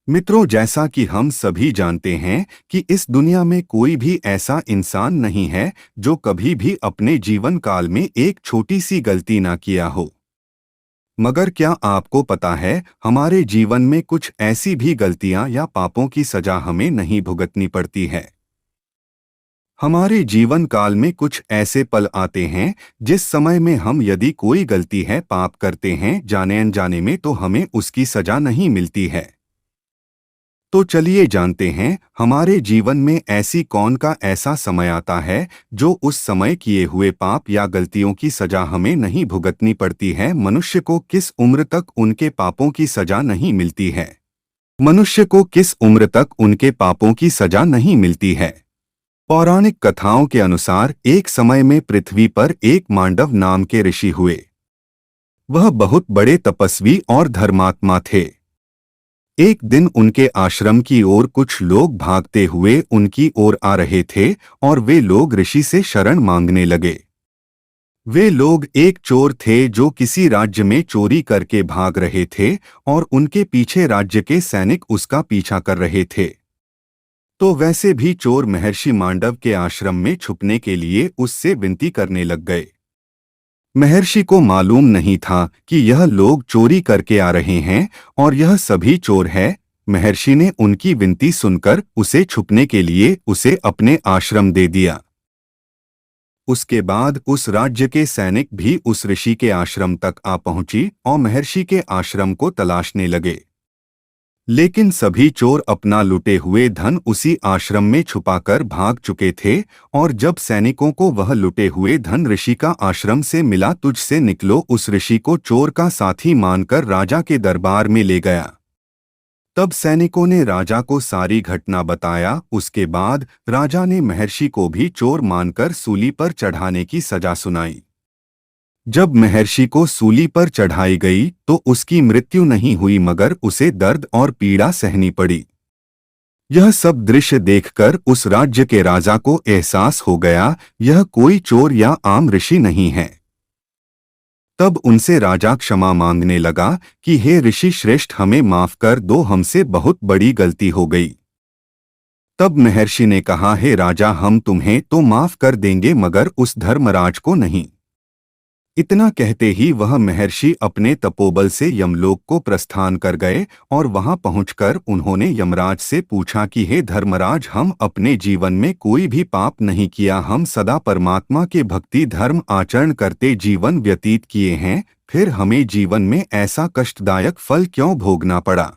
मित्रों, जैसा कि हम सभी जानते हैं कि इस दुनिया में कोई भी ऐसा इंसान नहीं है जो कभी भी अपने जीवन काल में एक छोटी सी गलती ना किया हो। मगर क्या आपको पता है, हमारे जीवन में कुछ ऐसी भी गलतियां या पापों की सजा हमें नहीं भुगतनी पड़ती है। हमारे जीवन काल में कुछ ऐसे पल आते हैं जिस समय में हम यदि कोई गलती है पाप करते हैं जाने अनजाने में, तो हमें उसकी सजा नहीं मिलती है। तो चलिए जानते हैं, हमारे जीवन में ऐसी कौन का ऐसा समय आता है जो उस समय किए हुए पाप या गलतियों की सजा हमें नहीं भुगतनी पड़ती है। मनुष्य को किस उम्र तक उनके पापों की सजा नहीं मिलती है? मनुष्य को किस उम्र तक उनके पापों की सजा नहीं मिलती है? पौराणिक कथाओं के अनुसार एक समय में पृथ्वी पर एक मांडव नाम के ऋषि हुए। वह बहुत बड़े तपस्वी और धर्मात्मा थे। एक दिन उनके आश्रम की ओर कुछ लोग भागते हुए उनकी ओर आ रहे थे और वे लोग ऋषि से शरण मांगने लगे। वे लोग एक चोर थे जो किसी राज्य में चोरी करके भाग रहे थे और उनके पीछे राज्य के सैनिक उसका पीछा कर रहे थे। तो वैसे भी चोर महर्षि मांडव के आश्रम में छुपने के लिए उससे विनती करने लग गए। महर्षि को मालूम नहीं था कि यह लोग चोरी करके आ रहे हैं और यह सभी चोर है। महर्षि ने उनकी विनती सुनकर उसे छुपने के लिए उसे अपने आश्रम दे दिया। उसके बाद उस राज्य के सैनिक भी उस ऋषि के आश्रम तक आ पहुंची और महर्षि के आश्रम को तलाशने लगे। लेकिन सभी चोर अपना लुटे हुए धन उसी आश्रम में छुपाकर भाग चुके थे और जब सैनिकों को वह लुटे हुए धन ऋषि का आश्रम से मिला, तुझसे निकलो उस ऋषि को चोर का साथी मानकर राजा के दरबार में ले गया। तब सैनिकों ने राजा को सारी घटना बताया। उसके बाद राजा ने महर्षि को भी चोर मानकर सूली पर चढ़ाने की सजा सुनाई। जब महर्षि को सूली पर चढ़ाई गई तो उसकी मृत्यु नहीं हुई, मगर उसे दर्द और पीड़ा सहनी पड़ी। यह सब दृश्य देखकर उस राज्य के राजा को एहसास हो गया, यह कोई चोर या आम ऋषि नहीं है। तब उनसे राजा क्षमा मांगने लगा कि हे ऋषि श्रेष्ठ, हमें माफ कर दो, हमसे बहुत बड़ी गलती हो गई। तब महर्षि ने कहा, हे राजा, हम तुम्हें तो माफ कर देंगे मगर उस धर्मराज को नहीं। इतना कहते ही वह महर्षि अपने तपोबल से यमलोक को प्रस्थान कर गए और वहां पहुंचकर उन्होंने यमराज से पूछा कि हे धर्मराज, हम अपने जीवन में कोई भी पाप नहीं किया, हम सदा परमात्मा के भक्ति धर्म आचरण करते जीवन व्यतीत किए हैं, फिर हमें जीवन में ऐसा कष्टदायक फल क्यों भोगना पड़ा?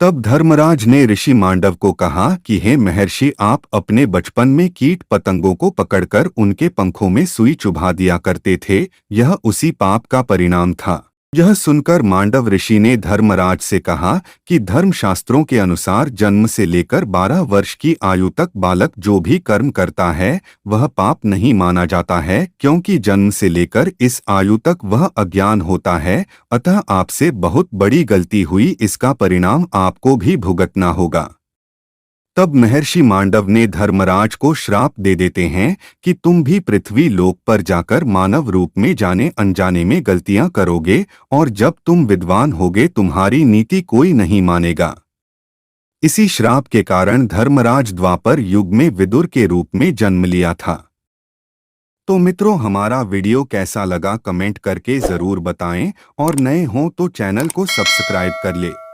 तब धर्मराज ने ऋषि मांडव को कहा कि हे महर्षि, आप अपने बचपन में कीट पतंगों को पकड़कर उनके पंखों में सुई चुभा दिया करते थे, यह उसी पाप का परिणाम था। यह सुनकर मांडव ऋषि ने धर्मराज से कहा कि धर्मशास्त्रों के अनुसार जन्म से लेकर 12 वर्ष की आयु तक बालक जो भी कर्म करता है वह पाप नहीं माना जाता है, क्योंकि जन्म से लेकर इस आयु तक वह अज्ञान होता है। अतः आपसे बहुत बड़ी गलती हुई, इसका परिणाम आपको भी भुगतना होगा। तब महर्षि मांडव ने धर्मराज को श्राप दे देते हैं कि तुम भी पृथ्वी लोक पर जाकर मानव रूप में जाने अनजाने में गलतियां करोगे और जब तुम विद्वान होगे तुम्हारी नीति कोई नहीं मानेगा। इसी श्राप के कारण धर्मराज द्वापर युग में विदुर के रूप में जन्म लिया था। तो मित्रों, हमारा वीडियो कैसा लगा कमेंट करके जरूर बताएं और नए हों तो चैनल को सब्सक्राइब कर ले।